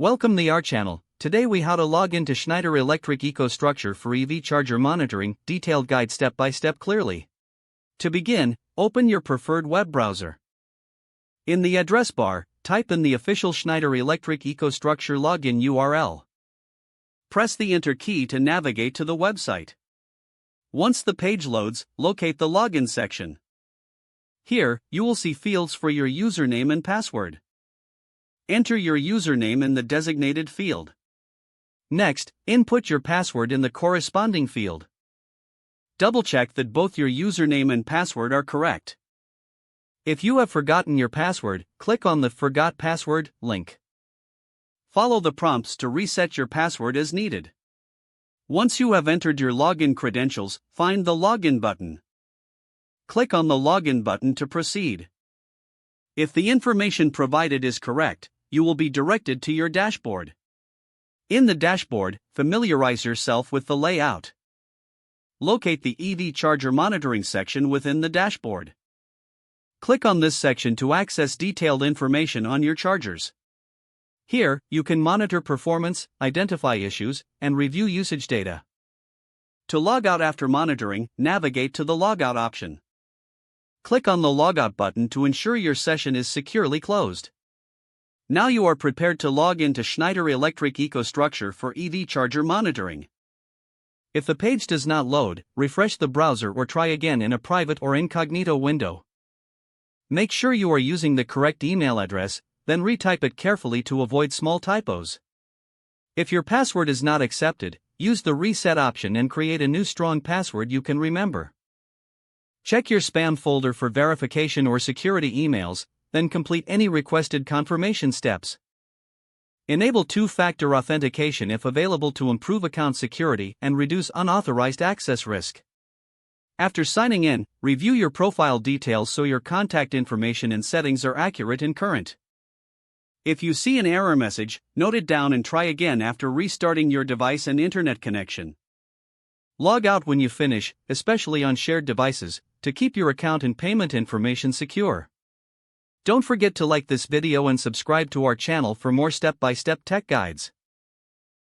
Welcome to our channel. Today we how to log into Schneider Electric EcoStruxure for EV charger monitoring, detailed guide step by step clearly. To begin, open your preferred web browser. In the address bar, type in the official Schneider Electric EcoStruxure login URL. Press the Enter key to navigate to the website. Once the page loads, locate the login section. Here, you will see fields for your username and password. Enter your username in the designated field. Next, input your password in the corresponding field. Double-check that both your username and password are correct. If you have forgotten your password, click on the Forgot Password link. Follow the prompts to reset your password as needed. Once you have entered your login credentials, find the Login button. Click on the Login button to proceed. If the information provided is correct, you will be directed to your dashboard. In the dashboard, familiarize yourself with the layout. Locate the EV charger monitoring section within the dashboard. Click on this section to access detailed information on your chargers. Here, you can monitor performance, identify issues, and review usage data. To log out after monitoring, navigate to the Logout option. Click on the Logout button to ensure your session is securely closed. Now you are prepared to log into Schneider Electric EcoStruxure for EV charger monitoring. If the page does not load, refresh the browser or try again in a private or incognito window. Make sure you are using the correct email address, then retype it carefully to avoid small typos. If your password is not accepted, use the reset option and create a new strong password you can remember. Check your spam folder for verification or security emails, then complete any requested confirmation steps. Enable two-factor authentication if available to improve account security and reduce unauthorized access risk. After signing in, review your profile details so your contact information and settings are accurate and current. If you see an error message, note it down and try again after restarting your device and internet connection. Log out when you finish, especially on shared devices, to keep your account and payment information secure. Don't forget to like this video and subscribe to our channel for more step-by-step tech guides.